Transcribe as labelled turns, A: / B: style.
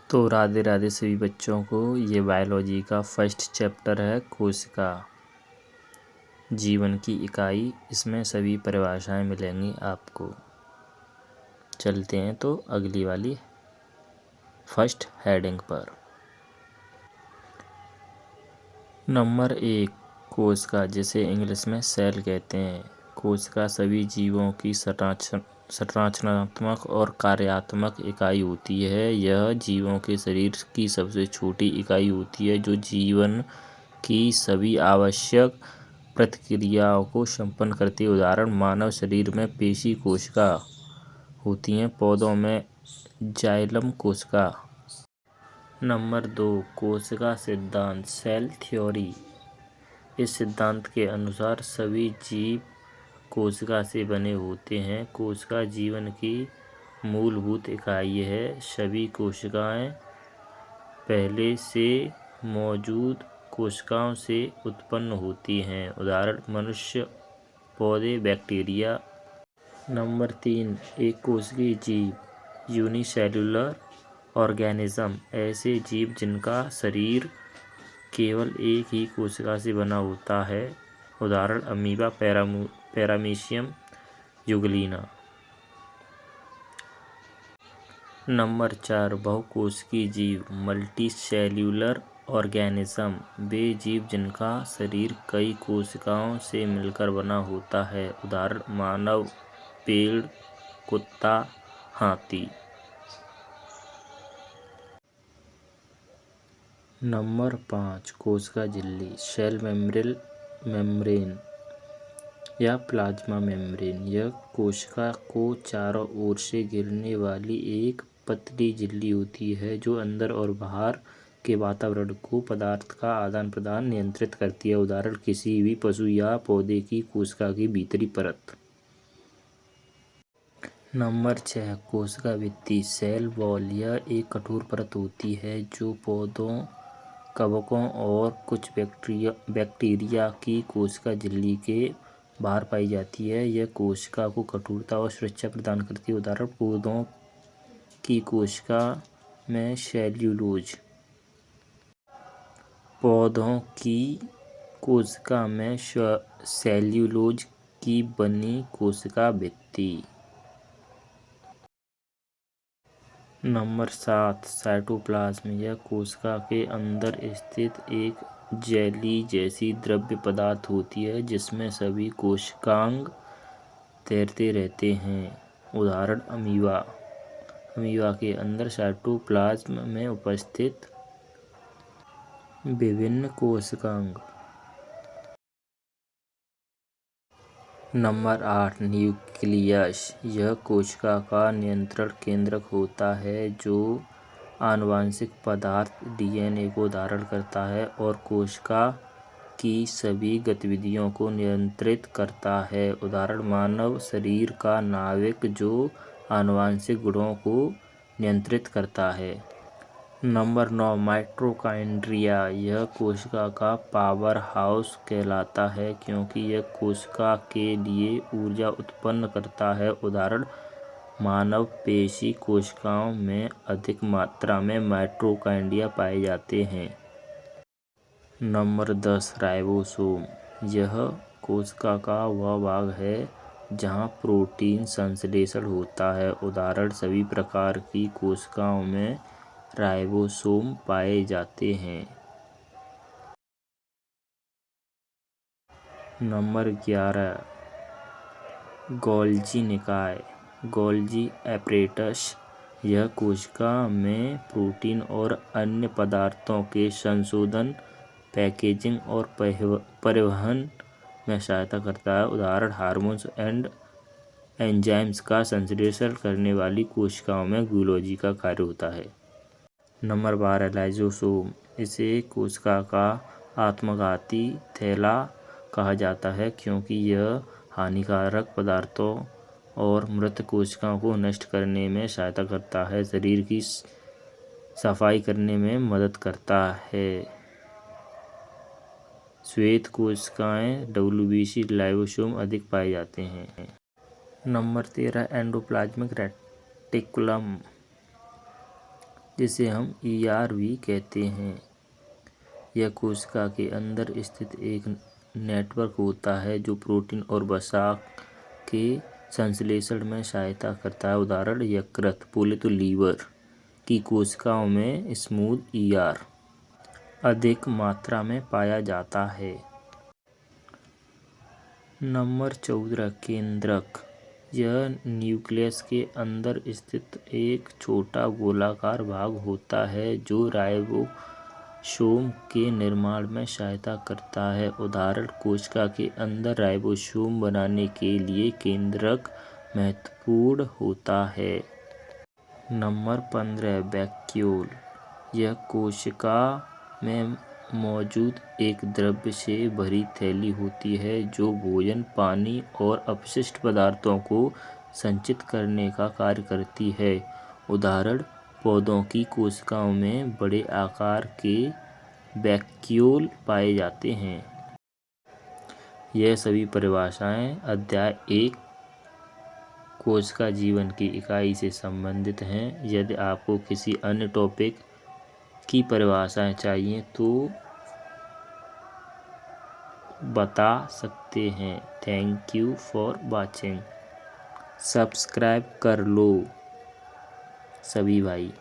A: तो राधे राधे सभी बच्चों को। ये बायोलॉजी का फर्स्ट चैप्टर है कोशिका, जीवन की इकाई। इसमें सभी परिभाषाएं मिलेंगी आपको। चलते हैं तो अगली वाली फर्स्ट हेडिंग पर। नंबर 1, कोशिका, जिसे इंग्लिश में सेल कहते हैं। कोशिका सभी जीवों की संरचनात्मक और कार्यात्मक इकाई होती है। यह जीवों के शरीर की सबसे छोटी इकाई होती है जो जीवन की सभी आवश्यक प्रतिक्रियाओं को संपन्न करती है। उदाहरण, मानव शरीर में पेशी कोशिका होती हैं, पौधों में जाइलम कोशिका। नंबर 2, कोशिका सिद्धांत, सेल थ्योरी। इस सिद्धांत के अनुसार सभी जीव कोशिका से बने होते हैं। कोशिका जीवन की मूलभूत इकाई है। सभी कोशिकाएं पहले से मौजूद कोशिकाओं से उत्पन्न होती हैं। उदाहरण, मनुष्य, पौधे, बैक्टीरिया। नंबर 3, एक कोशिकीय जीव, यूनिसेल्युलर ऑर्गेनिज्म, ऐसे जीव जिनका शरीर केवल एक ही कोशिका से बना होता है। उदाहरण, अमीबा, पैरामीशियम, यूग्लिना। नंबर 4, बहुकोशिकीय जीव, मल्टीसेल्युलर ऑर्गेनिज्म, वे जीव जिनका शरीर कई कोशिकाओं से मिलकर बना होता है। उदाहरण, मानव, पेड़, कुत्ता, हाथी। नंबर 5, कोशिका झिल्ली, सेल मेम्ब्रेन या प्लाज्मा मेम्ब्रेन। यह कोशिका को चारों ओर से घिरने वाली एक पतली झिल्ली होती है जो अंदर और बाहर के वातावरण को पदार्थ का आदान प्रदान नियंत्रित करती है। उदाहरण, किसी भी पशु या पौधे की कोशिका की भीतरी परत। नंबर 6, कोशिका भित्ति, सेल वॉल। यह एक कठोर परत होती है जो पौधों, कवकों और कुछ बैक्टीरिया की कोशिका झिल्ली के बाहर पाई जाती है। यह कोशिका को कठोरता और सुरक्षा प्रदान करती है। उदाहरण, पौधों की कोशिका में सेल्यूलोज। पौधों की कोशिका में सेल्यूलोज की बनी कोशिका भित्ति। Number 7, cytoplasm. यह कोशिका के अंदर स्थित एक जेली जैसी द्रव्य पदार्थ होती है जिसमें सभी कोशिकांग तैरते रहते हैं। उदाहरण, अमीबा। अमीबा के अंदर साइटोप्लाज्म में उपस्थित विभिन्न कोशिकांग। Number 8, nucleus. यह कोशिका का नियंत्रण केंद्रक होता है जो आनुवंशिक पदार्थ डीएनए को धारण करता है और कोशिका की सभी गतिविधियों को नियंत्रित करता है। उदाहरण, मानव शरीर का नाभिक जो आनुवंशिक गुणों को नियंत्रित करता है। Number 9, mitochondria. यह कोशिका का पावर हाउस कहलाता है क्योंकि यह कोशिका के लिए ऊर्जा उत्पन्न करता है। उदाहरण, मानव पेशी कोशिकाओं में अधिक मात्रा में माइटोकॉन्ड्रिया पाए जाते हैं। Number 10, ribosome. यह कोशिका का वह भाग है जहाँ प्रोटीन संश्लेषण होता है। उदाहरण, सभी प्रकार की कोशिकाओं में राइबोसोम पाए जाते हैं। नंबर 11, गोल्जी निकाय, गोल्जी एपरेटस। यह कोशिका में प्रोटीन और अन्य पदार्थों के संशोधन, पैकेजिंग और परिवहन में सहायता करता है। उदाहरण, हार्मोन्स एंड एंजाइम्स का संश्लेषण करने वाली कोशिकाओं में गोल्जी का कार्य होता है। Number 12, lysosome. इसे कोशिका का आत्मघाती थैला कहा जाता है क्योंकि यह हानिकारक पदार्थों और मृत कोशिकाओं को नष्ट करने में सहायता करता है, शरीर की सफाई करने में मदद करता है। श्वेत कोशिकाएं डब्ल्यूबीसी लाइसोसोम अधिक पाए जाते हैं। Number 13, endoplasmic reticulum. जिसे हम ER भी कहते हैं। यह कोशिका के अंदर स्थित एक नेटवर्क होता है जो प्रोटीन और वसा के संश्लेषण में सहायता करता है। उदाहरण यकृत बोले तो लीवर की कोशिकाओं में स्मूथ ER अधिक मात्रा में पाया जाता है। नंबर 14 केंद्रक। यह न्यूक्लियस के अंदर स्थित एक छोटा गोलाकार भाग होता है जो राइबोसोम के निर्माण में सहायता करता है। उदाहरण कोशिका के अंदर राइबोसोम बनाने के लिए केंद्रक महत्वपूर्ण होता है। Number 15 vacuole. यह कोशिका में मौजूद एक द्रव्य से भरी थैली होती है जो भोजन, पानी और अपशिष्ट पदार्थों को संचित करने का कार्य करती है। उदाहरण पौधों की कोशिकाओं में बड़े आकार के वैक्यूल पाए जाते हैं। यह सभी परिभाषाएं अध्याय 1 कोशिका जीवन की इकाई से संबंधित हैं। यदि आपको किसी अन्य टॉपिक की परिभाषाएं चाहिए तो बता सकते हैं। Thank you for watching. Subscribe कर लो सभी भाई।